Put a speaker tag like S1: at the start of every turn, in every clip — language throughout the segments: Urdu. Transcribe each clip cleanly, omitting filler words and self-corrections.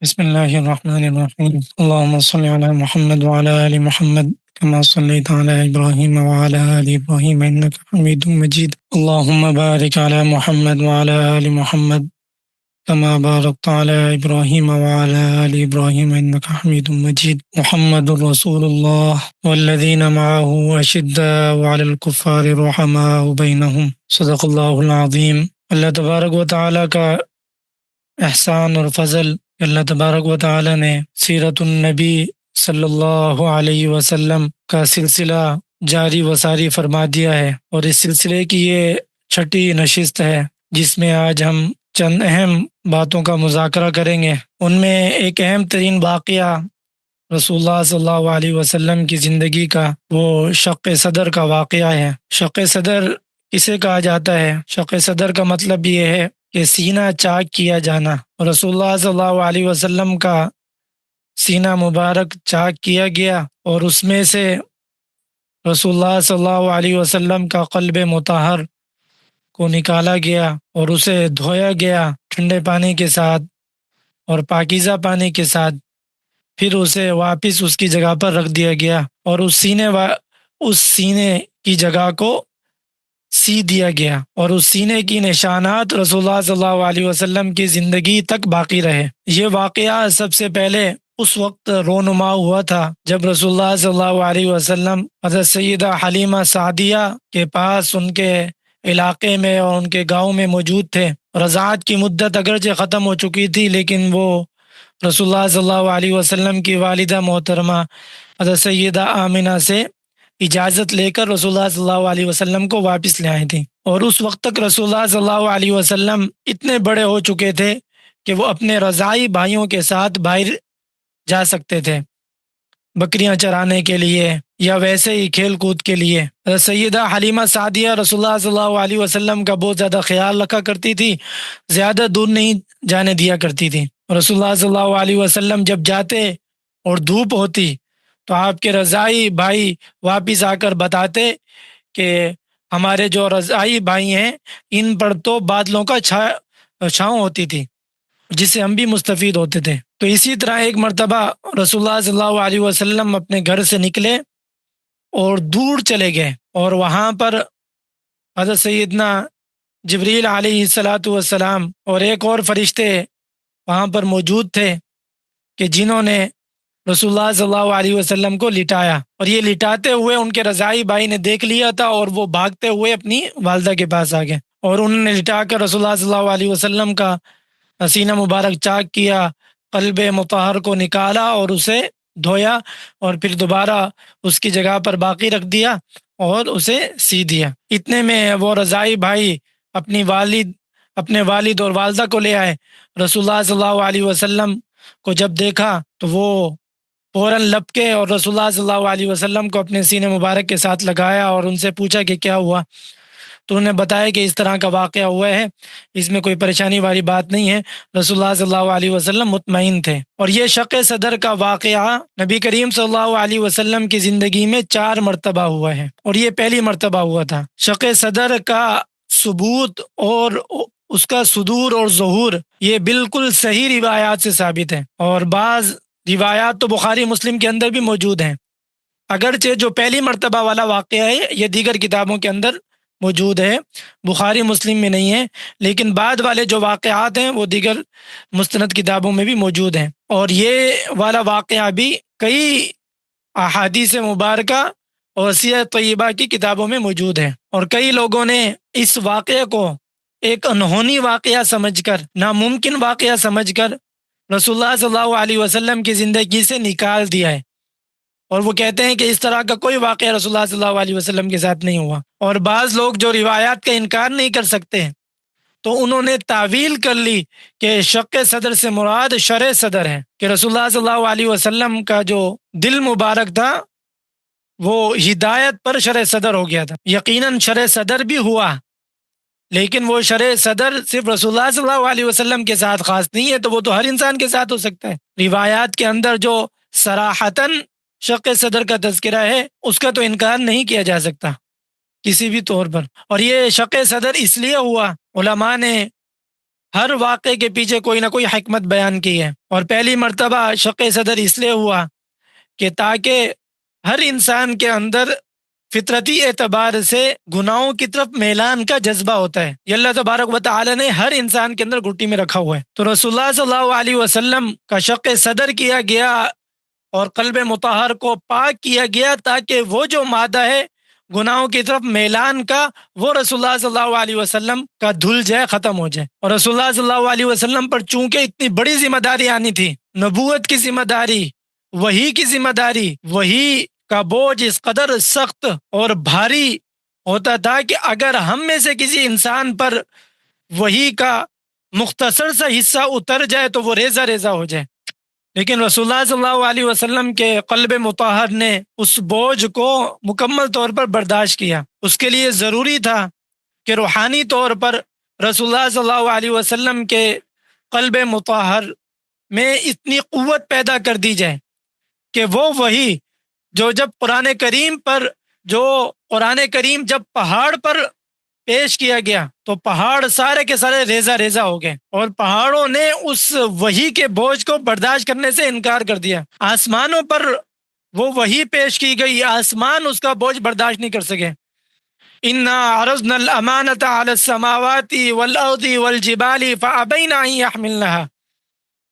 S1: بسم الله الرحمن الرحيم. اللهم صل على محمد وعلى آل محمد كما صليت على إبراهيم وعلى آل إبراهيم إنك حميد مجيد. اللهم بارك على محمد وعلى آل محمد كما باركت على إبراهيم وعلى آل إبراهيم إنك حميد مجيد. محمد رسول الله والذين معه أشداء على الكفار رحماء بينهم. صدق الله العظيم. اللہ تبارک و تعالیٰ کا احسان اور فضل، اللہ تبارک و تعالیٰ نے سیرت النبی صلی اللہ علیہ وسلم کا سلسلہ جاری و ساری فرما دیا ہے، اور اس سلسلے کی یہ چھٹی نشست ہے جس میں آج ہم چند اہم باتوں کا مذاکرہ کریں گے۔ ان میں ایک اہم ترین واقعہ رسول اللہ صلی اللہ علیہ وسلم کی زندگی کا وہ شق صدر کا واقعہ ہے۔ شق صدر کسے کہا جاتا ہے؟ شق صدر کا مطلب یہ ہے کہ سینہ چاک کیا جانا۔ رسول اللہ صلی اللہ علیہ وسلم کا سینہ مبارک چاک کیا گیا، اور اس میں سے رسول اللہ صلی اللہ علیہ وسلم کا قلب مطہر کو نکالا گیا اور اسے دھویا گیا ٹھنڈے پانی کے ساتھ اور پاکیزہ پانی کے ساتھ، پھر اسے واپس اس کی جگہ پر رکھ دیا گیا، اور اس سینے کی جگہ کو سی دیا گیا، اور اس سینے کی نشانات رسول اللہ صلی اللہ علیہ وسلم کی زندگی تک باقی رہے۔ یہ واقعہ سب سے پہلے اس وقت رونما ہوا تھا جب رسول اللہ صلی اللہ علیہ وسلم حضرت سیدہ حلیمہ سعدیہ کے پاس ان کے علاقے میں اور ان کے گاؤں میں موجود تھے۔ رضاعت کی مدت اگرچہ ختم ہو چکی تھی، لیکن وہ رسول اللہ صلی اللہ علیہ وسلم کی والدہ محترمہ حضرت سیدہ آمنہ سے اجازت لے کر رسول اللہ صلی اللہ علیہ وسلم کو واپس لے آئے تھے، اور اس وقت تک رسول اللہ صلی اللہ علیہ وسلم اتنے بڑے ہو چکے تھے کہ وہ اپنے رضاعی بھائیوں کے ساتھ باہر جا سکتے تھے بکریاں چرانے کے لیے یا ویسے ہی کھیل کود کے لیے۔ سیدہ حلیمہ سعدیہ رسول اللہ صلی اللہ علیہ وسلم کا بہت زیادہ خیال رکھا کرتی تھی، زیادہ دور نہیں جانے دیا کرتی تھی۔ رسول اللہ صلی اللہ علیہ وسلم جب جاتے اور دھوپ ہوتی تو آپ کے رضاعی بھائی واپس آ کر بتاتے کہ ہمارے جو رضاعی بھائی ہیں ان پر تو بادلوں کا چھاؤں ہوتی تھی جس سے ہم بھی مستفید ہوتے تھے۔ تو اسی طرح ایک مرتبہ رسول اللہ صلی اللہ علیہ وسلم اپنے گھر سے نکلے اور دور چلے گئے، اور وہاں پر حضرت سیدنا جبریل علیہ السلام اور ایک اور فرشتے وہاں پر موجود تھے کہ جنہوں نے رسول اللہ صلی اللہ علیہ وسلم کو لٹایا، اور یہ لٹاتے ہوئے ان کے رضاعی بھائی نے دیکھ لیا تھا، اور وہ بھاگتے ہوئے اپنی والدہ کے پاس آ گئے، اور انہوں نے لٹا کر رسول اللہ صلی اللہ علیہ وسلم کا سینہ مبارک چاک کیا، قلب مطہر کو نکالا اور اسے دھویا، اور پھر دوبارہ اس کی جگہ پر باقی رکھ دیا اور اسے سی دیا۔ اتنے میں وہ رضاعی بھائی اپنے والد اور والدہ کو لے آئے۔ رسول اللہ صلی اللہ علیہ وسلم کو جب دیکھا تو وہ فوراً لپکے اور رسول اللہ صلی اللہ علیہ وسلم کو اپنے سینے مبارک کے ساتھ لگایا اور ان سے پوچھا کہ کیا ہوا، تو انہوں نے بتایا کہ اس طرح کا واقعہ ہوا ہے، اس میں کوئی پریشانی والی بات نہیں ہے۔ رسول اللہ صلی اللہ علیہ وسلم مطمئن تھے۔ اور یہ شق صدر کا واقعہ نبی کریم صلی اللہ علیہ وسلم کی زندگی میں 4 مرتبہ ہوا ہے، اور یہ پہلی مرتبہ ہوا تھا۔ شق صدر کا ثبوت اور اس کا صدور اور ظہور یہ بالکل صحیح روایات سے ثابت ہے، اور بعض روایات تو بخاری مسلم کے اندر بھی موجود ہیں، اگرچہ جو پہلی مرتبہ والا واقعہ ہے یہ دیگر کتابوں کے اندر موجود ہے، بخاری مسلم میں نہیں ہے، لیکن بعد والے جو واقعات ہیں وہ دیگر مستند کتابوں میں بھی موجود ہیں۔ اور یہ والا واقعہ بھی کئی احادیث مبارکہ اور سیرہ طیبہ کی کتابوں میں موجود ہے، اور کئی لوگوں نے اس واقعے کو ایک انہونی واقعہ سمجھ کر، ناممکن واقعہ سمجھ کر رسول اللہ صلی اللہ علیہ وسلم کی زندگی سے نکال دیا ہے، اور وہ کہتے ہیں کہ اس طرح کا کوئی واقعہ رسول اللہ صلی اللہ علیہ وسلم کے ساتھ نہیں ہوا۔ اور بعض لوگ جو روایات کا انکار نہیں کر سکتے تو انہوں نے تعویل کر لی کہ شق صدر سے مراد شرع صدر ہے، کہ رسول اللہ صلی اللہ علیہ وسلم کا جو دل مبارک تھا وہ ہدایت پر شرع صدر ہو گیا تھا۔ یقیناً شرع صدر بھی ہوا، لیکن وہ شرع صدر صرف رسول اللہ صلی اللہ علیہ وسلم کے ساتھ خاص نہیں ہے، تو وہ تو ہر انسان کے ساتھ ہو سکتا ہے۔ روایات کے اندر جو صراحتاً شق صدر کا تذکرہ ہے اس کا تو انکار نہیں کیا جا سکتا کسی بھی طور پر۔ اور یہ شق صدر اس لیے ہوا، علماء نے ہر واقعے کے پیچھے کوئی نہ کوئی حکمت بیان کی ہے، اور پہلی مرتبہ شق صدر اس لیے ہوا کہ تاکہ ہر انسان کے اندر فطرتی اعتبار سے گناہوں کی طرف میلان کا جذبہ ہوتا ہے، یہ اللہ تبارک و تعالی نے ہر انسان کے اندر گھٹی میں رکھا ہوا ہے۔ تو رسول اللہ صلی اللہ علیہ وسلم کا شق صدر کیا گیا اور قلب مطہر کو پاک کیا گیا تاکہ وہ جو مادہ ہے گناہوں کی طرف میلان کا، وہ رسول اللہ صلی اللہ علیہ وسلم کا دھل جائے، ختم ہو جائے۔ اور رسول اللہ صلی اللہ علیہ وسلم پر چونکہ اتنی بڑی ذمہ داری آنی تھی، نبوت کی ذمہ داری، وحی کی ذمہ داری، وحی کا بوجھ اس قدر سخت اور بھاری ہوتا تھا کہ اگر ہم میں سے کسی انسان پر وحی کا مختصر سا حصہ اتر جائے تو وہ ریزہ ریزہ ہو جائے، لیکن رسول اللہ صلی اللہ علیہ وسلم کے قلب مطہر نے اس بوجھ کو مکمل طور پر برداشت کیا۔ اس کے لیے ضروری تھا کہ روحانی طور پر رسول اللہ صلی اللہ علیہ وسلم کے قلب مطہر میں اتنی قوت پیدا کر دی جائے کہ وہ وہی جو جب قرآن کریم جب پہاڑ پر پیش کیا گیا تو پہاڑ سارے کے سارے ریزہ ریزہ ہو گئے، اور پہاڑوں نے اس وحی کے بوجھ کو برداشت کرنے سے انکار کر دیا۔ آسمانوں پر وہ وحی پیش کی گئی، آسمان اس کا بوجھ برداشت نہیں کر سکے۔ انا عرضنا الامانۃ علی السماوات والارض والجبال فابین ان یحملنها،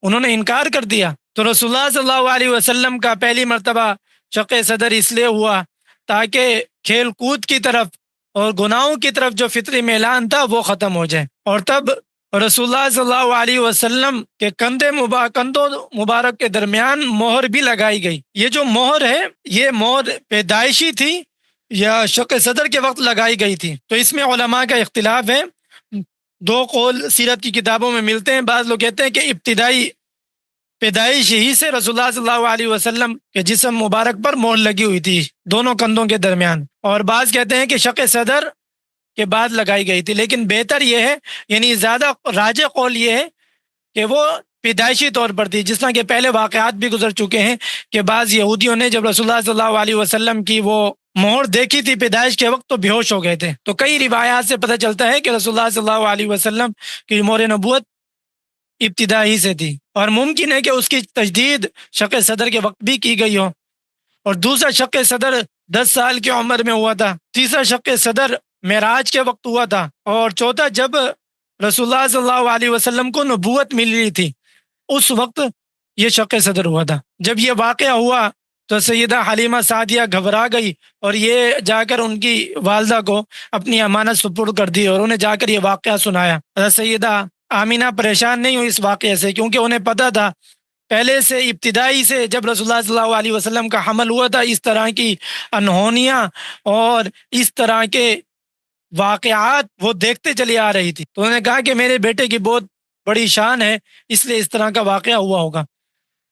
S1: انہوں نے انکار کر دیا۔ تو رسول اللہ صلی اللہ علیہ وسلم کا پہلی مرتبہ شق صدر اس لیے ہوا تاکہ کھیل کود کی طرف اور گناہوں کی طرف جو فطری میلان تھا وہ ختم ہو جائے، اور تب رسول اللہ صلی اللہ علیہ وسلم کے کندھوں مبارک کے درمیان مہر بھی لگائی گئی۔ یہ جو مہر ہے یہ مہر پیدائشی تھی یا شق صدر کے وقت لگائی گئی تھی، تو اس میں علماء کا اختلاف ہے، دو قول سیرت کی کتابوں میں ملتے ہیں۔ بعض لوگ کہتے ہیں کہ ابتدائی پیدائش ہی سے رسول اللہ صلی اللہ علیہ وسلم کے جسم مبارک پر مہر لگی ہوئی تھی دونوں کندھوں کے درمیان، اور بعض کہتے ہیں کہ شق صدر کے بعد لگائی گئی تھی، لیکن بہتر یہ ہے، یعنی زیادہ راجح قول یہ ہے کہ وہ پیدائشی طور پر تھی، جس طرح کہ پہلے واقعات بھی گزر چکے ہیں کہ بعض یہودیوں نے جب رسول اللہ صلی اللہ علیہ وسلم کی وہ مہر دیکھی تھی پیدائش کے وقت تو بے ہوش ہو گئے تھے۔ تو کئی روایات سے پتہ چلتا ہے کہ رسول اللہ صلی اللہ علیہ وسلم کی مہر نبوت ابتدائی سے تھی، اور ممکن ہے کہ اس کی تجدید شق صدر کے وقت بھی کی گئی ہو، اور دوسرا شق صدر 10 سال کی عمر میں ہوا تھا، تیسرا شق صدر معراج کے وقت ہوا تھا، اور چوتھا جب رسول اللہ صلی اللہ علیہ وسلم کو نبوت مل رہی تھی اس وقت یہ شق صدر ہوا تھا۔ جب یہ واقعہ ہوا تو سیدہ حلیمہ سعدیہ گھبرا گئی اور یہ جا کر ان کی والدہ کو اپنی امانت سپرد کر دی اور انہیں جا کر یہ واقعہ سنایا۔ حضرت سیدہ آمینہ پریشان نہیں ہوئی اس واقعے سے، کیونکہ انہیں پتہ تھا پہلے سے ابتدائی سے جب رسول اللہ صلی اللہ علیہ وسلم کا حمل ہوا تھا اس طرح کی انہونیاں اور اس طرح کے واقعات وہ دیکھتے چلی آ رہی تھی، تو انہوں نے کہا کہ میرے بیٹے کی بہت بڑی شان ہے اس لیے اس طرح کا واقعہ ہوا ہوگا،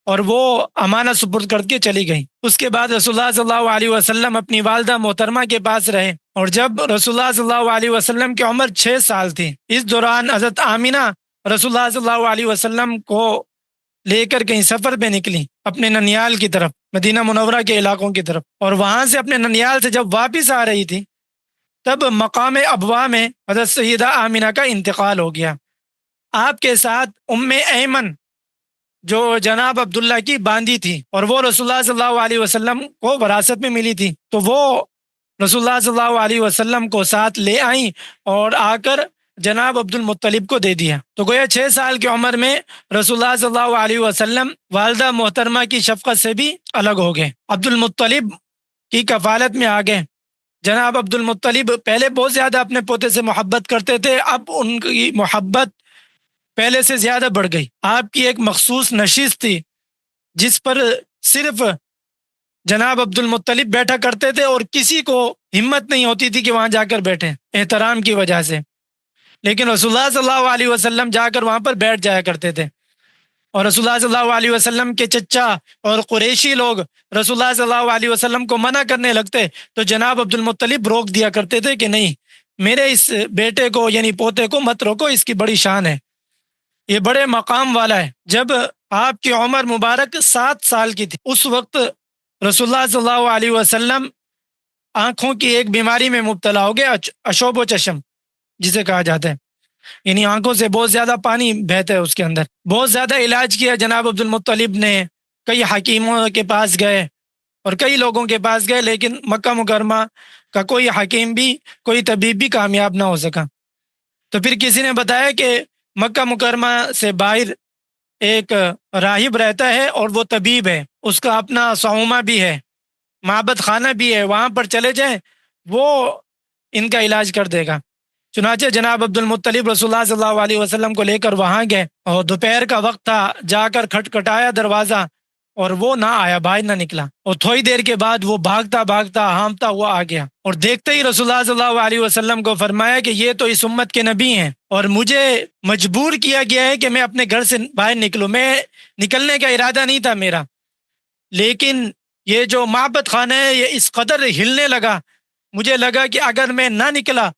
S1: اور وہ امانت سپرد کر کے چلی گئی۔ اس کے بعد رسول اللہ صلی اللہ علیہ وسلم اپنی والدہ محترمہ کے پاس رہے، اور جب رسول اللہ صلی اللہ علیہ وسلم کی عمر 6 سال تھی اس دوران حضرت آمینہ رسول اللہ صلی اللہ علیہ وسلم کو لے کر کہیں سفر پہ نکلی اپنے ننیال کی طرف، مدینہ منورہ کے علاقوں کی طرف، اور وہاں سے اپنے ننیال سے جب واپس آ رہی تھی تب مقام ابوا میں حضرت سیدہ آمینہ کا انتقال ہو گیا۔ آپ کے ساتھ ام ایمن جو جناب عبداللہ کی باندھی تھی، اور وہ رسول اللہ صلی اللہ علیہ وسلم کو وراثت میں ملی تھی، تو وہ رسول اللہ صلی اللہ علیہ وسلم کو ساتھ لے آئیں اور آ کر جناب عبد المطلب کو دے دیا۔ تو گویا 6 سال کی عمر میں رسول اللہ صلی اللہ علیہ وسلم والدہ محترمہ کی شفقت سے بھی الگ ہو گئے، عبد المطلب کی کفالت میں آ گئے۔ جناب عبد المطلب پہلے بہت زیادہ اپنے پوتے سے محبت کرتے تھے، اب ان کی محبت پہلے سے زیادہ بڑھ گئی۔ آپ کی ایک مخصوص نشست تھی جس پر صرف جناب عبد المطلب بیٹھا کرتے تھے، اور کسی کو ہمت نہیں ہوتی تھی کہ وہاں جا کر بیٹھیں احترام کی وجہ سے، لیکن رسول اللہ صلی اللہ علیہ وسلم جا کر وہاں پر بیٹھ جایا کرتے تھے، اور رسول اللہ صلی اللہ علیہ وسلم کے چچا اور قریشی لوگ رسول اللہ صلی اللہ علیہ وسلم کو منع کرنے لگتے تو جناب عبد المطلب روک دیا کرتے تھے کہ نہیں، میرے اس بیٹے کو یعنی پوتے کو مت روکو، اس کی بڑی شان ہے، یہ بڑے مقام والا ہے۔ جب آپ کی عمر مبارک 7 سال کی تھی اس وقت رسول اللہ صلی اللہ علیہ وسلم آنکھوں کی ایک بیماری میں مبتلا ہو گئے، اشوب و چشم جسے کہا جاتا ہے، یعنی آنکھوں سے بہت زیادہ پانی بہتا ہے اس کے اندر. بہت زیادہ علاج کیا جناب عبد المطلب نے، کئی حکیموں کے پاس گئے اور کئی لوگوں کے پاس گئے، لیکن مکہ مکرمہ کا کوئی حکیم بھی، کوئی طبیب بھی کامیاب نہ ہو سکا. تو پھر کسی نے بتایا کہ مکہ مکرمہ سے باہر ایک راہب رہتا ہے اور وہ طبیب ہے، اس کا اپنا صومعہ بھی ہے، معبد خانہ بھی ہے، وہاں پر چلے جائیں، وہ ان کا علاج کر دے گا. چنانچہ جناب عبد المطلب رسول اللہ صلی اللہ علیہ وسلم کو لے کر وہاں گئے، اور دوپہر کا وقت تھا، جا کر کھٹکھٹایا دروازہ اور وہ نہ آیا، باہر نہ نکلا. اور تھوڑی دیر کے بعد وہ بھاگتا بھاگتا ہامتا ہوا آ گیا، اور دیکھتے ہی رسول اللہ صلی اللہ علیہ وسلم کو فرمایا کہ یہ تو اس امت کے نبی ہیں اور مجھے مجبور کیا گیا ہے کہ میں اپنے گھر سے باہر نکلوں. میں نکلنے کا ارادہ نہیں تھا میرا، لیکن یہ جو معبد خانہ ہے یہ اس قدر ہلنے لگا، مجھے لگا کہ اگر میں نہ نکلا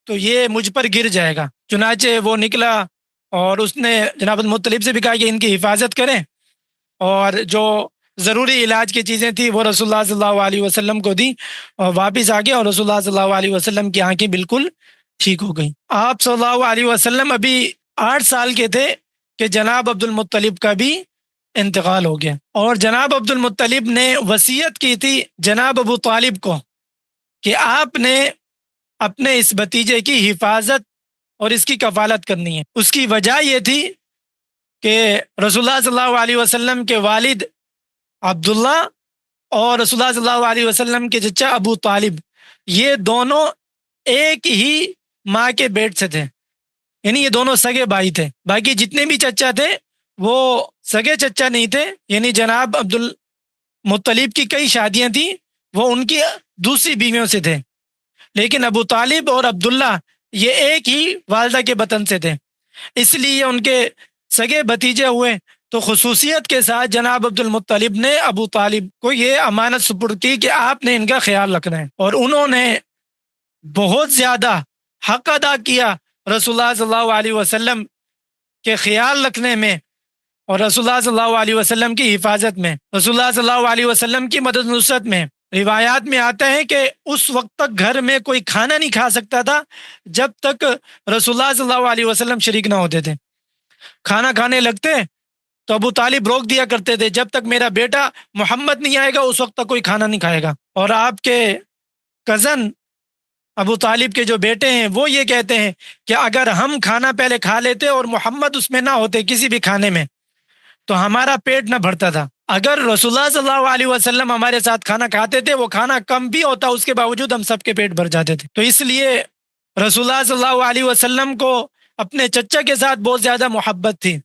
S1: تو یہ مجھ پر گر جائے گا. چنانچہ وہ نکلا اور اس نے جناب المطلب سے بھی کہا کہ ان کی حفاظت کریں، اور جو ضروری علاج کی چیزیں تھیں وہ رسول اللہ صلی اللہ علیہ وسلم کو دی، اور واپس آ گیا، اور رسول اللہ صلی اللہ علیہ وسلم کی آنکھیں بالکل ٹھیک ہو گئیں. آپ صلی اللہ علیہ وسلم ابھی 8 سال کے تھے کہ جناب عبد المطلب کا بھی انتقال ہو گیا، اور جناب عبد المطلب نے وصیت کی تھی جناب ابو طالب کو کہ آپ نے اپنے اس بھتیجے کی حفاظت اور اس کی کفالت کرنی ہے. اس کی وجہ یہ تھی کہ رسول اللہ صلی اللہ علیہ وسلم کے والد عبداللہ اور رسول اللہ صلی اللہ علیہ وسلم کے چچا ابو طالب، یہ دونوں ایک ہی ماں کے پیٹ سے تھے، یعنی یہ دونوں سگے بھائی تھے. باقی جتنے بھی چچا تھے وہ سگے چچا نہیں تھے، یعنی جناب عبد المطلب کی کئی شادیاں تھیں، وہ ان کی دوسری بیویوں سے تھے، لیکن ابو طالب اور عبداللہ یہ ایک ہی والدہ کے بطن سے تھے، اس لیے ان کے سگے بھتیجے ہوئے. تو خصوصیت کے ساتھ جناب عبد المطلب نے ابو طالب کو یہ امانت سپرد کی کہ آپ نے ان کا خیال رکھنا ہے، اور انہوں نے بہت زیادہ حق ادا کیا رسول اللہ صلی اللہ علیہ وسلم کے خیال رکھنے میں اور رسول اللہ صلی اللہ علیہ وسلم کی حفاظت میں، رسول اللہ صلی اللہ علیہ وسلم کی مدد نصرت میں. روایات میں آتا ہے کہ اس وقت تک گھر میں کوئی کھانا نہیں کھا سکتا تھا جب تک رسول اللہ صلی اللہ علیہ وسلم شریک نہ ہوتے تھے. کھانا کھانے لگتے تو ابو طالب روک دیا کرتے تھے، جب تک میرا بیٹا محمد نہیں آئے گا اس وقت تک کوئی کھانا نہیں کھائے گا. اور آپ کے کزن ابو طالب کے جو بیٹے ہیں وہ یہ کہتے ہیں کہ اگر ہم کھانا پہلے کھا لیتے اور محمد اس میں نہ ہوتے کسی بھی کھانے میں تو ہمارا پیٹ نہ بھرتا تھا. اگر رسول اللہ صلی اللہ علیہ وسلم ہمارے ساتھ کھانا کھاتے تھے، وہ کھانا کم بھی ہوتا اس کے باوجود ہم سب کے پیٹ بھر جاتے تھے. تو اس لیے رسول اللہ صلی اللہ علیہ وسلم کو اپنے چچا کے ساتھ بہت زیادہ محبت تھی،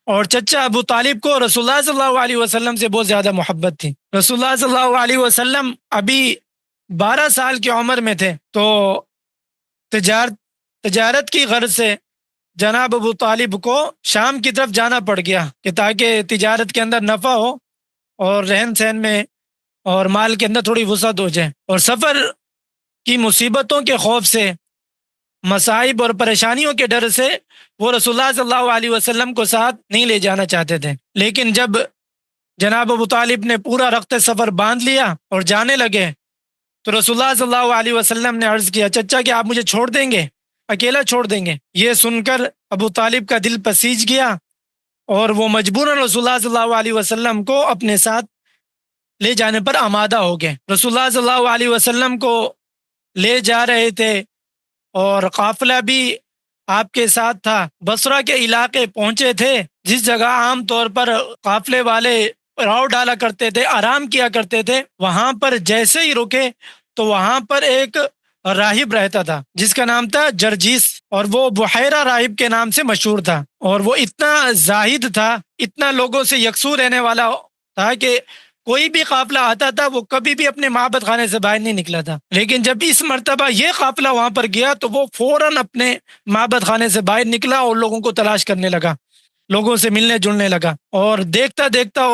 S1: اور چچا ابو طالب کو رسول اللہ صلی اللہ علیہ وسلم سے بہت زیادہ محبت تھی. رسول اللہ صلی اللہ علیہ وسلم ابھی 12 سال کی عمر میں تھے، تو تجارت کی غرض سے جناب ابو طالب کو شام کی طرف جانا پڑ گیا کہ تاکہ تجارت کے اندر نفع ہو اور رہن سہن میں اور مال کے اندر تھوڑی وسعت ہو جائے. اور سفر کی مصیبتوں کے خوف سے، مصائب اور پریشانیوں کے ڈر سے وہ رسول اللہ صلی اللہ علیہ وسلم کو ساتھ نہیں لے جانا چاہتے تھے. لیکن جب جناب ابو طالب نے پورا رخت سفر باندھ لیا اور جانے لگے تو رسول اللہ صلی اللہ علیہ وسلم نے عرض کیا، چچا کہ آپ مجھے چھوڑ دیں گے، اکیلا چھوڑ دیں گے؟ یہ سن کر ابو طالب کا دل پسیج گیا اور وہ مجبوراً رسول اللہ صلی اللہ علیہ وسلم کو اپنے ساتھ لے جانے پر آمادہ ہو گئے. رسول اللہ صلی اللہ علیہ وسلم کو لے جا رہے تھے اور قافلہ بھی آپ کے ساتھ تھا. بصرہ کے علاقے پہنچے تھے، جس جگہ عام طور پر قافلے والے راؤ ڈالا کرتے تھے، آرام کیا کرتے تھے. وہاں پر جیسے ہی رکے تو وہاں پر ایک راہب رہتا تھا جس کا نام تھا جرجیس، اور وہ بحیرہ راہب کے نام سے مشہور تھا. اور وہ اتنا زاہد تھا، اتنا لوگوں سے یکسو رہنے والا تھا کہ کوئی بھی قافلہ آتا تھا وہ کبھی بھی اپنے معبد خانے سے باہر نہیں نکلا تھا. لیکن جب اس مرتبہ یہ قافلہ وہاں پر گیا تو وہ فوراً اپنے معبد خانے سے باہر نکلا اور لوگوں کو تلاش کرنے لگا، لوگوں سے ملنے جلنے لگا. اور دیکھتا دیکھتا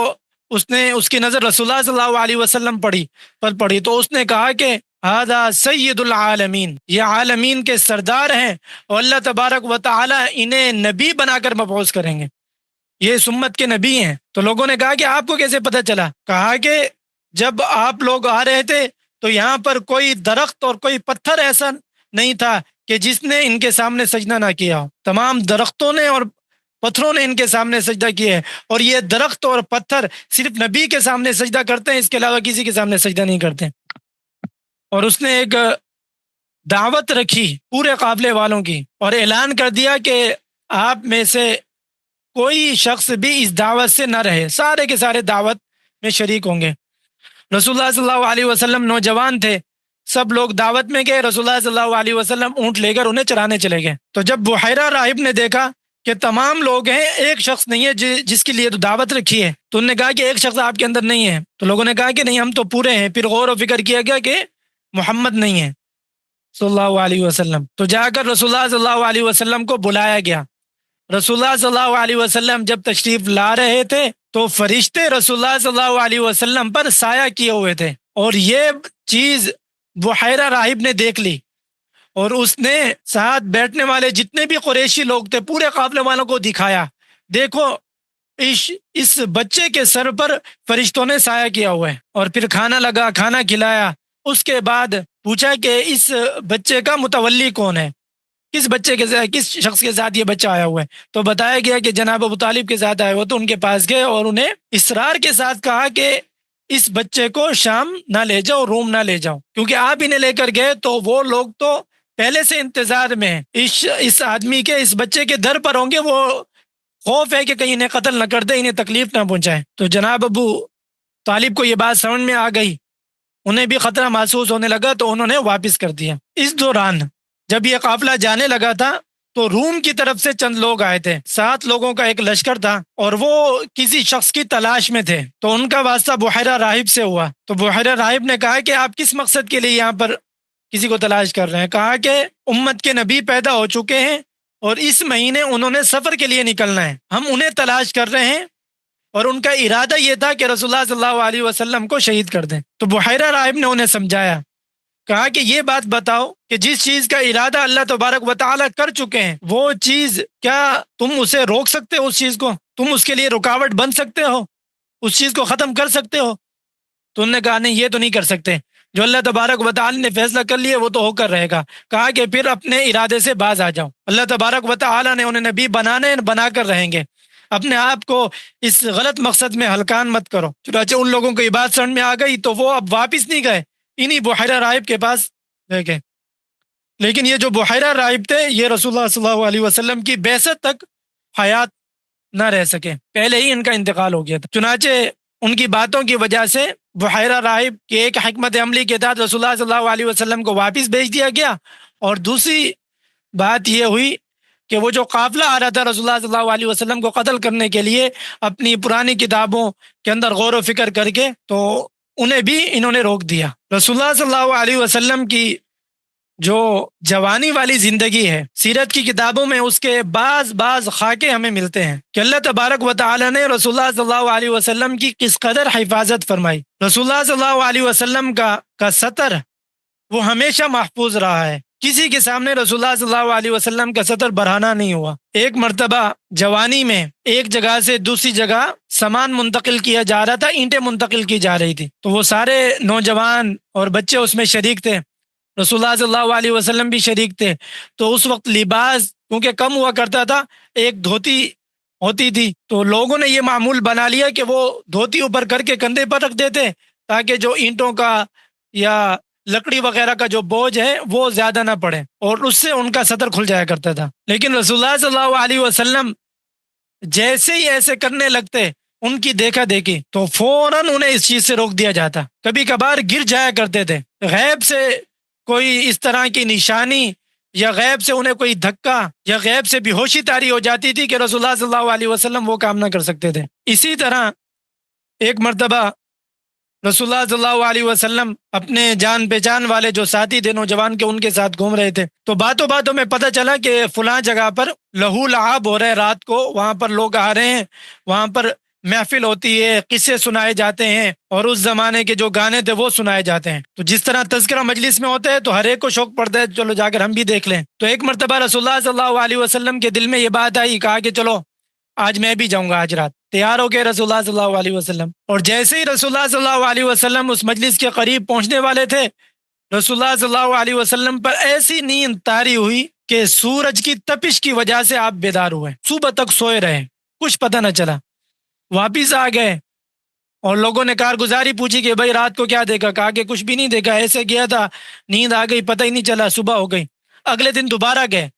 S1: اس کی نظر رسول اللہ صلی اللہ علیہ وسلم پر پڑی تو اس نے کہا کہ ھذا سید العالمین، یہ عالمین کے سردار ہیں اور اللہ تبارک و تعالی انہیں نبی بنا کر مبعوث کریں گے، یہ اس امت کے نبی ہیں. تو لوگوں نے کہا کہ آپ کو کیسے پتہ چلا؟ کہا کہ جب آپ لوگ آ رہے تھے تو یہاں پر کوئی درخت اور کوئی پتھر ایسا نہیں تھا کہ جس نے ان کے سامنے سجدہ نہ کیا ہو۔ تمام درختوں نے اور پتھروں نے ان کے سامنے سجدہ کیا ہے، اور یہ درخت اور پتھر صرف نبی کے سامنے سجدہ کرتے ہیں، اس کے علاوہ کسی کے سامنے سجدہ نہیں کرتے۔ اور اس نے ایک دعوت رکھی پورے قافلے والوں کی، اور اعلان کر دیا کہ آپ میں سے کوئی شخص بھی اس دعوت سے نہ رہے، سارے کے سارے دعوت میں شریک ہوں گے۔ رسول اللہ صلی اللہ علیہ وسلم نوجوان تھے، سب لوگ دعوت میں گئے، رسول اللہ صلی اللہ علیہ وسلم اونٹ لے کر انہیں چرانے چلے گئے۔ تو جب بحیرہ راہب نے دیکھا کہ تمام لوگ ہیں، ایک شخص نہیں ہے جس کے لیے تو دعوت رکھی ہے، تو انہوں نے کہا کہ ایک شخص آپ کے اندر نہیں ہے، تو لوگوں نے کہا کہ نہیں، ہم تو پورے ہیں۔ پھر غور و فکر کیا گیا کہ محمد نہیں ہے صلی اللہ علیہ وسلم، تو جا کر رسول اللہ صلی اللہ علیہ وسلم کو بلایا گیا۔ رسول اللہ صلی اللہ علیہ وسلم جب تشریف لا رہے تھے تو فرشتے رسول اللہ صلی اللہ علیہ وسلم پر سایہ کیے ہوئے تھے، اور یہ چیز بحیرہ راہب نے دیکھ لی، اور اس نے ساتھ بیٹھنے والے جتنے بھی قریشی لوگ تھے پورے قافلے والوں کو دکھایا، دیکھو اس بچے کے سر پر فرشتوں نے سایہ کیا ہوا ہے۔ اور پھر کھانا لگا، کھانا کھلایا، اس کے بعد پوچھا کہ اس بچے کا متولی کون ہے، کس بچے کے ساتھ، کس شخص کے ساتھ یہ بچہ آیا ہوا ہے؟ تو بتایا گیا کہ جناب ابو طالب کے ساتھ آیا ہوا، تو ان کے پاس گئے اور انہیں اصرار کے ساتھ کہا کہ اس بچے کو شام نہ لے جاؤ، روم نہ لے جاؤ، کیونکہ آپ انہیں لے کر گئے تو وہ لوگ تو پہلے سے انتظار میں ہیں، اس آدمی کے، اس بچے کے در پر ہوں گے، وہ خوف ہے کہ کہیں انہیں قتل نہ کر دے، انہیں تکلیف نہ پہنچائے۔ تو جناب ابو طالب کو یہ بات سمجھ میں آ گئی، انہیں بھی خطرہ محسوس ہونے لگا، تو انہوں نے واپس کر دیا۔ اس دوران جب یہ قافلہ جانے لگا تھا تو روم کی طرف سے چند لوگ آئے تھے، 7 لوگوں کا ایک لشکر تھا، اور وہ کسی شخص کی تلاش میں تھے، تو ان کا واسطہ بحیرہ راہب سے ہوا۔ تو بحیرہ راہب نے کہا کہ آپ کس مقصد کے لیے یہاں پر کسی کو تلاش کر رہے ہیں؟ کہا کہ امت کے نبی پیدا ہو چکے ہیں اور اس مہینے انہوں نے سفر کے لیے نکلنا ہے، ہم انہیں تلاش کر رہے ہیں، اور ان کا ارادہ یہ تھا کہ رسول اللہ صلی اللہ علیہ وسلم کو شہید کر دیں۔ تو بحیرہ راہب نے انہیں سمجھایا، کہا کہ یہ بات بتاؤ کہ جس چیز کا ارادہ اللہ تبارک و تعالیٰ کر چکے ہیں، وہ چیز کیا تم اسے روک سکتے ہو؟ اس چیز کو تم اس کے لیے رکاوٹ بن سکتے ہو؟ اس چیز کو ختم کر سکتے ہو؟ تو انہوں نے کہا نہیں، یہ تو نہیں کر سکتے، جو اللہ تبارک و تعالیٰ نے فیصلہ کر لیا وہ تو ہو کر رہے گا۔ کہا کہ پھر اپنے ارادے سے باز آ جاؤ، اللہ تبارک و تعالیٰ نے انہیں نبی بنا کر رہیں گے، اپنے آپ کو اس غلط مقصد میں ہلکان مت کرو۔ چنانچہ ان لوگوں کو یہ بات سمجھ میں آ گئی تو وہ اب واپس نہیں گئے، انہی بحیرہ راہب کے پاس رہ گئے۔ لیکن یہ جو بحیرہ راہب تھے یہ رسول اللہ صلی اللہ علیہ وسلم کی بعثت تک حیات نہ رہ سکے، پہلے ہی ان کا انتقال ہو گیا تھا۔ چنانچہ ان کی باتوں کی وجہ سے بحیرہ راہب کی ایک حکمت عملی کے تحت رسول اللہ صلی اللہ علیہ وسلم کو واپس بھیج دیا گیا، اور دوسری بات یہ ہوئی کہ وہ جو قافلہ آ رہا تھا رسول اللہ صلی اللہ علیہ وسلم کو قتل کرنے کے لیے، اپنی پرانی کتابوں کے اندر غور و فکر کر کے تو انہیں بھی انہوں نے روک دیا۔ رسول اللہ صلی اللہ علیہ وسلم کی جو جوانی والی زندگی ہے، سیرت کی کتابوں میں اس کے بعض خاکے ہمیں ملتے ہیں کہ اللہ تبارک و تعالی نے رسول اللہ صلی اللہ علیہ وسلم کی کس قدر حفاظت فرمائی۔ رسول اللہ صلی اللہ علیہ وسلم کا سطر وہ ہمیشہ محفوظ رہا ہے، کسی کے سامنے رسول اللہ صلی اللہ علیہ وسلم کا سطر بڑھانا نہیں ہوا۔ ایک مرتبہ جوانی میں ایک جگہ سے دوسری جگہ سامان منتقل کیا جا رہا تھا، اینٹیں منتقل کی جا رہی تھی، تو وہ سارے نوجوان اور بچے اس میں شریک تھے، رسول اللہ صلی اللہ علیہ وسلم بھی شریک تھے۔ تو اس وقت لباس کیونکہ کم ہوا کرتا تھا، ایک دھوتی ہوتی تھی، تو لوگوں نے یہ معمول بنا لیا کہ وہ دھوتی اوپر کر کے کندھے پر رکھ دیتے تاکہ جو اینٹوں کا یا لکڑی وغیرہ کا جو بوجھ ہے وہ زیادہ نہ پڑے، اور اس سے ان کا سطر کھل جایا کرتا تھا۔ لیکن رسول اللہ صلی اللہ علیہ وسلم جیسے ہی ایسے کرنے لگتے ان کی دیکھا دیکھی تو فوراً انہیں اس چیز سے روک دیا جاتا، کبھی کبھار گر جایا کرتے تھے، غیب سے کوئی اس طرح کی نشانی یا غیب سے انہیں کوئی دھکا یا غیب سے بے ہوشی طاری ہو جاتی تھی کہ رسول اللہ صلی اللہ علیہ وسلم وہ کام نہ کر سکتے تھے۔ اسی طرح ایک مرتبہ رسول اللہ صلی اللہ علیہ وسلم اپنے جان پہچان والے جو ساتھی تھے نوجوان کے، ان کے ساتھ گھوم رہے تھے، تو باتوں میں پتہ چلا کہ فلاں جگہ پر لہو لعاب ہو رہا ہے، رات کو وہاں پر لوگ آ رہے ہیں، وہاں پر محفل ہوتی ہے، قصے سنائے جاتے ہیں، اور اس زمانے کے جو گانے تھے وہ سنائے جاتے ہیں۔ تو جس طرح تذکرہ مجلس میں ہوتا ہے تو ہر ایک کو شوق پڑتا ہے چلو جا کر ہم بھی دیکھ لیں۔ تو ایک مرتبہ رسول اللہ صلی اللہ علیہ وسلم کے دل میں یہ بات آئی، کہا کہ چلو آج میں بھی جاؤں گا، آج رات۔ تیار ہو گئے رسول اللہ صلی اللہ علیہ وسلم، اور جیسے ہی رسول اللہ صلی اللہ علیہ وسلم اس مجلس کے قریب پہنچنے والے تھے رسول اللہ صلی اللہ علیہ وسلم پر ایسی نیند طاری ہوئی کہ سورج کی تپش کی وجہ سے آپ بیدار ہوئے، صبح تک سوئے رہے، کچھ پتہ نہ چلا۔ واپس آ گئے اور لوگوں نے کارگزاری پوچھی کہ بھائی رات کو کیا دیکھا؟ کہا کہ کچھ بھی نہیں دیکھا، ایسے گیا تھا، نیند آ گئی، پتہ ہی نہیں چلا، صبح ہو گئی۔ اگلے دن دوبارہ گئے،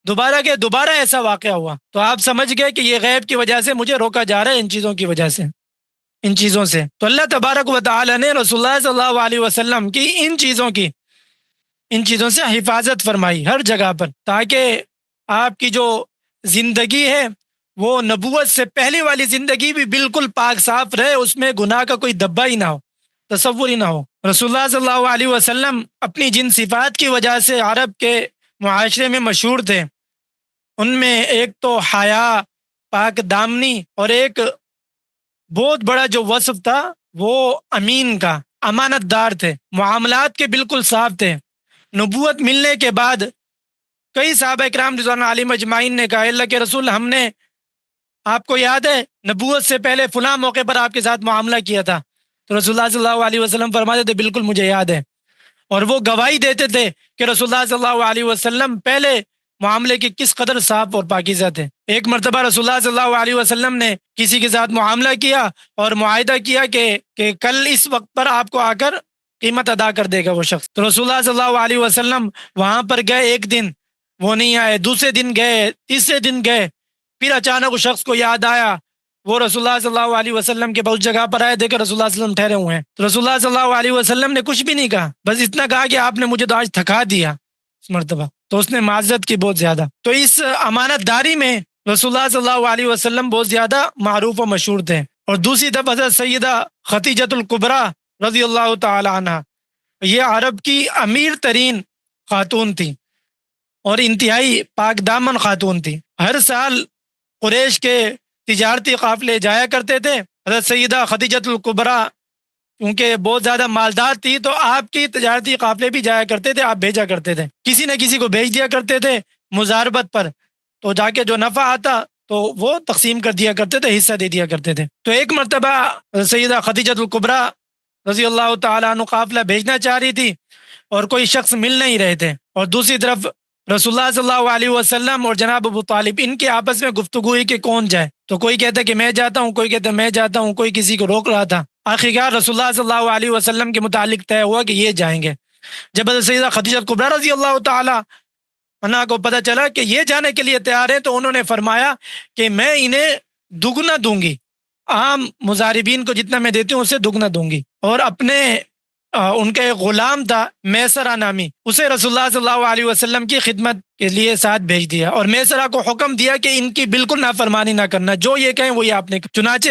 S1: دوبارہ ایسا واقعہ ہوا، تو آپ سمجھ گئے کہ یہ غیب کی وجہ سے مجھے روکا جا رہا ہے ان چیزوں کی وجہ سے، ان چیزوں سے۔ تو اللہ تبارک و تعالی نے رسول اللہ صلی اللہ علیہ وسلم کی ان چیزوں سے حفاظت فرمائی ہر جگہ پر، تاکہ آپ کی جو زندگی ہے وہ نبوت سے پہلے والی زندگی بھی بالکل پاک صاف رہے، اس میں گناہ کا کوئی دبا ہی نہ ہو، تصور ہی نہ ہو۔ رسول اللہ صلی اللہ علیہ وسلم اپنی جن صفات کی وجہ سے عرب کے معاشرے میں مشہور تھے، ان میں ایک تو حیا، پاک دامنی، اور ایک بہت بڑا جو وصف تھا وہ امین کا، امانت دار تھے، معاملات کے بالکل صاف تھے۔ نبوت ملنے کے بعد کئی صحابہ کرام رضوان اللہ علیہم اجمعین نے کہا اللہ کے رسول، ہم نے، آپ کو یاد ہے نبوت سے پہلے فلاں موقع پر آپ کے ساتھ معاملہ کیا تھا؟ تو رسول اللہ صلی اللہ علیہ وسلم فرماتے تھے بالکل مجھے یاد ہے، اور وہ گواہی دیتے تھے کہ رسول اللہ صلی اللہ علیہ وسلم پہلے معاملے کے کس قدر صاف اور پاکیزہ تھے۔ ایک مرتبہ رسول اللہ صلی اللہ علیہ وسلم نے کسی کے ساتھ معاملہ کیا اور معاہدہ کیا کہ کل اس وقت پر آپ کو آ کر قیمت ادا کر دے گا وہ شخص۔ تو رسول اللہ صلی اللہ علیہ وسلم وہاں پر گئے، ایک دن وہ نہیں آئے، دوسرے دن گئے، تیسرے دن گئے، پھر اچانک اس شخص کو یاد آیا، وہ رسول اللہ صلی اللہ علیہ وسلم کے بہت جگہ پر آئے، دیکھا رسول اللہ صلی اللہ علیہ وسلم ٹھہرے ہوئے ہیں۔ تو رسول اللہ صلی اللہ علیہ وسلم نے کچھ بھی نہیں کہا، بس اتنا کہا کہ آپ نے مجھے تو آج تھکا دیا اس مرتبہ، تو اس نے معذرت کی بہت زیادہ۔ تو اس امانت داری میں رسول اللہ صلی اللہ علیہ وسلم بہت زیادہ معروف و مشہور تھے۔ اور دوسری طرف حضرت سیدہ خدیجۃ الکبریٰ رضی اللہ تعالی عنہ، یہ عرب کی امیر ترین خاتون تھی اور انتہائی پاک دامن خاتون تھی۔ ہر سال قریش کے تجارتی قافلے جایا کرتے تھے، حضرت سیدہ خدیجۃ الکبریٰ کیونکہ بہت زیادہ مالدار تھی تو آپ کی تجارتی قافلے بھی جایا کرتے تھے، آپ بھیجا کرتے تھے، کسی نہ کسی کو بھیج دیا کرتے تھے مزاربت پر، تو جا کے جو نفع آتا تو وہ تقسیم کر دیا کرتے تھے، حصہ دے دیا کرتے تھے۔ تو ایک مرتبہ سیدہ خدیجۃ الکبریٰ رضی اللہ تعالیٰ عنہ قافلہ بھیجنا چاہ رہی تھی اور کوئی شخص مل نہیں رہے تھے، اور دوسری طرف رسول اللہ صلی اللہ علیہ وسلم اور جناب ابو طالب، ان کے آپس میں گفتگو ہوئی کہ کون جائے، تو کوئی کہتا کہ میں جاتا ہوں، کوئی کہتا میں جاتا ہوں، کوئی کسی کو روک رہا تھا۔ آخرکار رسول اللہ صلی اللہ علیہ وسلم کے متعلق طے ہوا کہ یہ جائیں گے۔ جب حضرت سیدہ خدیجہ کبریٰ رضی اللہ تعالی عنہا کو پتہ چلا کہ یہ جانے کے لیے تیار ہیں، تو انہوں نے فرمایا کہ میں انہیں دگنا دوں گی، عام مزاربین کو جتنا میں دیتی ہوں اس سے دگنا دوں گی، اور اپنے ان کا ایک غلام تھا میسرہ نامی، اسے رسول اللہ صلی اللہ علیہ وسلم کی خدمت کے لیے ساتھ بھیج دیا، اور میسرہ کو حکم دیا کہ ان کی بالکل نافرمانی نہ کرنا، جو یہ کہیں وہی آپ نے۔ چنانچہ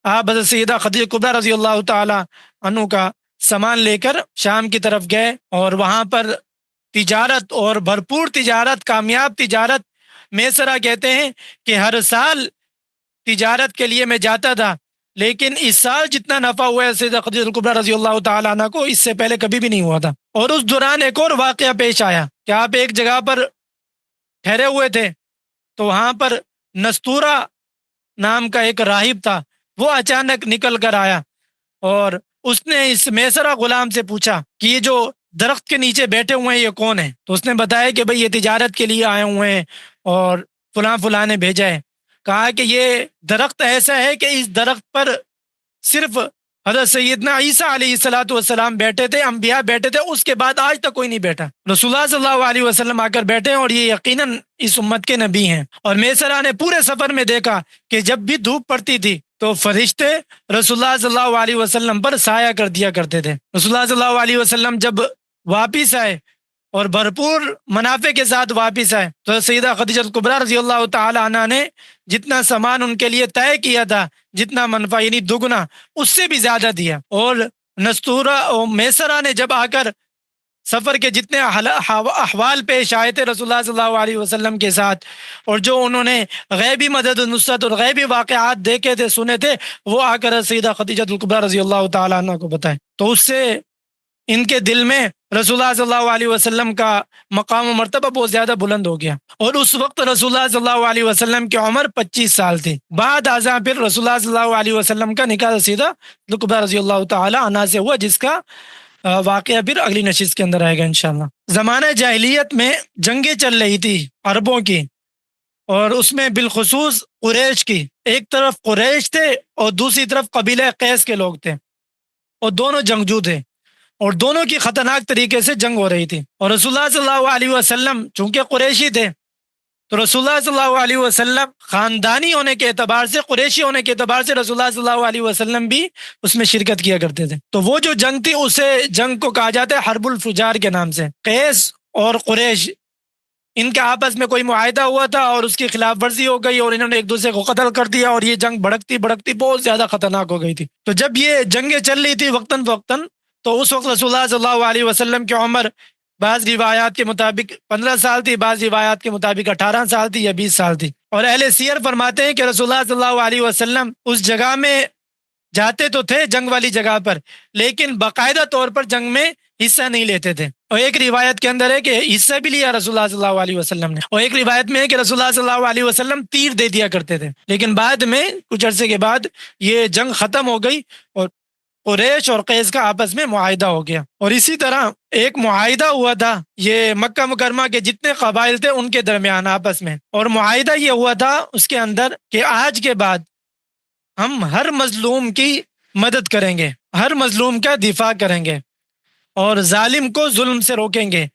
S1: آپ حضرت سیدہ خدیجہ کبریٰ رضی اللہ تعالی عنہ کا سامان لے کر شام کی طرف گئے، اور وہاں پر تجارت، اور بھرپور تجارت، کامیاب تجارت۔ میسرہ کہتے ہیں کہ ہر سال تجارت کے لیے میں جاتا تھا، لیکن اس سال جتنا نفع ہوا ہے سیدہ خدیجہ کبریٰ رضی اللہ تعالی عنہ کو، اس سے پہلے کبھی بھی نہیں ہوا تھا۔ اور اس دوران ایک اور واقعہ پیش آیا کہ آپ ایک جگہ پر ٹھہرے ہوئے تھے، تو وہاں پر نستورہ نام کا ایک راہب تھا، وہ اچانک نکل کر آیا اور اس نے اس میسرہ غلام سے پوچھا کہ یہ جو درخت کے نیچے بیٹھے ہوئے ہیں یہ کون ہیں؟ تو اس نے بتایا کہ بھئی یہ تجارت کے لیے آئے ہوئے ہیں اور فلاں نے بھیجا ہے۔ کہا کہ یہ درخت ایسا ہے کہ اس درخت پر صرف حضرت سیدنا عیسیٰ علیہ السلام بیٹھے تھے، انبیاء بیٹھے تھے، اس کے بعد آج تک کوئی نہیں بیٹھا۔ رسول اللہ صلی اللہ علیہ وسلم آ کر بیٹھے اور یہ یقیناً اس امت کے نبی ہیں۔ اور میسرہ نے پورے سفر میں دیکھا کہ جب بھی دھوپ پڑتی تھی تو فرشتے رسول اللہ صلی اللہ علیہ وسلم پر سایہ کر دیا کرتے تھے۔ رسول اللہ صلی اللہ علیہ وسلم جب واپس آئے اور بھرپور منافع کے ساتھ واپس آئے، تو سیدہ خدیجہ کبریٰ رضی اللہ تعالی عنہ نے جتنا سامان ان کے لیے طے کیا تھا، جتنا منفع یعنی دگنا، اس سے بھی زیادہ دیا۔ اور نستورہ اور میسرہ نے جب آ کر سفر کے جتنے احوال پیش آئے تھے رسول اللہ صلی اللہ علیہ وسلم کے ساتھ، اور جو انہوں نے غیبی مدد و نصرت اور غیبی واقعات دیکھے تھے، سنے تھے، وہ آ کر سیدہ خدیجہ کبریٰ رضی اللہ تعالی عنہ کو بتائے، تو اس سے ان کے دل میں رسول اللہ صلی اللہ علیہ وسلم کا مقام و مرتبہ بہت زیادہ بلند ہو گیا۔ اور اس وقت رسول اللہ صلی اللہ علیہ وسلم کی عمر 25 سال تھی۔ بعد ازاں پھر رسول اللہ صلی اللہ علیہ وسلم کا نکاح سیدہ کبریٰ رضی اللہ تعالی عنہ سے ہوا، جس کا واقعہ پھر اگلی نشست کے اندر آئے گا انشاءاللہ۔ زمانہ جاہلیت میں جنگیں چل رہی تھی عربوں کی، اور اس میں بالخصوص قریش کی۔ ایک طرف قریش تھے اور دوسری طرف قبیلہ قیس کے لوگ تھے، اور دونوں جنگجو تھے، اور دونوں کی خطرناک طریقے سے جنگ ہو رہی تھی۔ اور رسول اللہ صلی اللہ علیہ وسلم چونکہ قریشی تھے، تو رسول اللہ صلی اللہ علیہ وسلم خاندانی ہونے کے اعتبار سے، قریشی ہونے کے اعتبار سے رسول اللہ صلی اللہ علیہ وسلم بھی اس میں شرکت کیا کرتے تھے۔ تو وہ جو جنگ تھی اسے جنگ کو کہا جاتا ہے حرب الفجار کے نام سے۔ قیس اور قریش، ان کے آپس میں کوئی معاہدہ ہوا تھا اور اس کی خلاف ورزی ہو گئی، اور انہوں نے ایک دوسرے کو قتل کر دیا، اور یہ جنگ بھڑکتی بھڑکتی بہت زیادہ خطرناک ہو گئی تھی۔ تو جب یہ جنگیں چل رہی تھی وقتاً فوقتاً، تو اس وقت رسول اللہ صلی اللہ علیہ وسلم کی عمر بعض روایات کے مطابق 15 سال تھی، بعض روایات کے مطابق 18 سال تھی یا 20 سال تھی۔ اور اہل سیر فرماتے ہیں کہ رسول اللہ صلی اللہ علیہ وسلم اس جگہ میں جاتے تو تھے، جنگ والی جگہ پر، لیکن باقاعدہ طور پر جنگ میں حصہ نہیں لیتے تھے۔ اور ایک روایت کے اندر ہے کہ حصہ بھی لیا رسول اللہ صلی اللہ علیہ وسلم نے، اور ایک روایت میں ہے کہ رسول اللہ صلی اللہ علیہ وسلم تیر دے دیا کرتے تھے، لیکن بعد میں کچھ عرصے کے بعد یہ جنگ ختم ہو گئی اور قریش اور قیس کا آپس میں معاہدہ ہو گیا۔ اور اسی طرح ایک معاہدہ ہوا تھا یہ مکہ مکرمہ کے جتنے قبائل تھے ان کے درمیان آپس میں، اور معاہدہ یہ ہوا تھا اس کے اندر کہ آج کے بعد ہم ہر مظلوم کی مدد کریں گے، ہر مظلوم کا دفاع کریں گے، اور ظالم کو ظلم سے روکیں گے،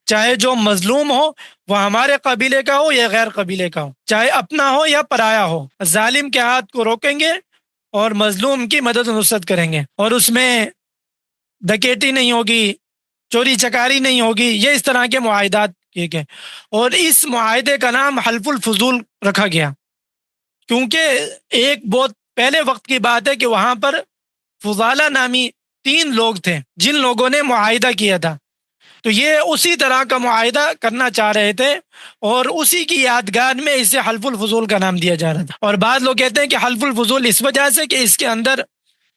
S1: چاہے جو مظلوم ہو وہ ہمارے قبیلے کا ہو یا غیر قبیلے کا ہو، چاہے اپنا ہو یا پرایا ہو، ظالم کے ہاتھ کو روکیں گے اور مظلوم کی مدد و نصرت کریں گے، اور اس میں ڈکیٹی نہیں ہوگی، چوری چکاری نہیں ہوگی۔ یہ اس طرح کے معاہدات کیے گئے، اور اس معاہدے کا نام حلف الفضول رکھا گیا، کیونکہ ایک بہت پہلے وقت کی بات ہے کہ وہاں پر فضالہ نامی 3 لوگ تھے جن لوگوں نے معاہدہ کیا تھا، تو یہ اسی طرح کا معاہدہ کرنا چاہ رہے تھے، اور اسی کی یادگار میں اسے حلف الفضول کا نام دیا جا رہا تھا۔ اور بعض لوگ کہتے ہیں کہ حلف الفضول اس وجہ سے کہ اس کے اندر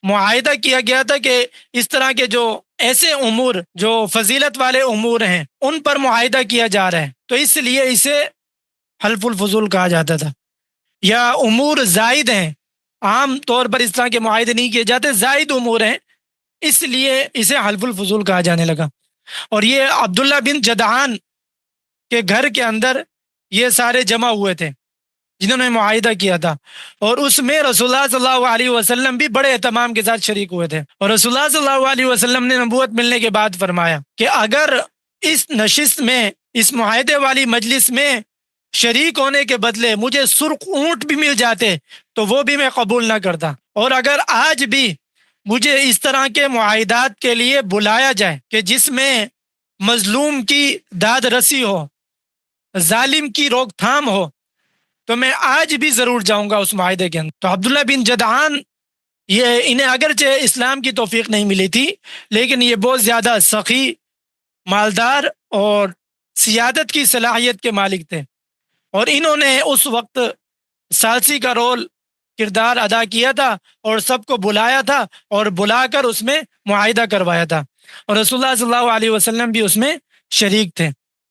S1: معاہدہ کیا گیا تھا کہ اس طرح کے جو ایسے امور جو فضیلت والے امور ہیں ان پر معاہدہ کیا جا رہا ہے، تو اس لیے اسے حلف الفضول کہا جاتا تھا۔ یا امور زائد ہیں، عام طور پر اس طرح کے معاہدے نہیں کیے جاتے، زائد امور ہیں، اس لیے اسے حلف الفضول کہا جانے لگا۔ اور یہ عبداللہ بن جدعان کے گھر کے اندر یہ سارے جمع ہوئے تھے جنہوں نے معاہدہ کیا تھا، اور اس میں رسول اللہ صلی اللہ علیہ وسلم بھی بڑے اہتمام کے ساتھ شریک ہوئے تھے۔ اور رسول اللہ صلی اللہ علیہ وسلم نے نبوت ملنے کے بعد فرمایا کہ اگر اس نشست میں، اس معاہدے والی مجلس میں شریک ہونے کے بدلے مجھے سرخ اونٹ بھی مل جاتے تو وہ بھی میں قبول نہ کرتا، اور اگر آج بھی مجھے اس طرح کے معاہدات کے لیے بلایا جائے کہ جس میں مظلوم کی داد رسی ہو، ظالم کی روک تھام ہو، تو میں آج بھی ضرور جاؤں گا اس معاہدے کے اندر۔ تو عبداللہ بن جدعان، یہ انہیں اگرچہ اسلام کی توفیق نہیں ملی تھی، لیکن یہ بہت زیادہ سخی، مالدار اور سیادت کی صلاحیت کے مالک تھے، اور انہوں نے اس وقت ثالثی کا رول، کردار ادا کیا تھا، اور سب کو بلایا تھا اور بلا کر اس میں معاہدہ کروایا تھا، اور رسول اللہ صلی اللہ علیہ وسلم بھی اس میں شریک تھے۔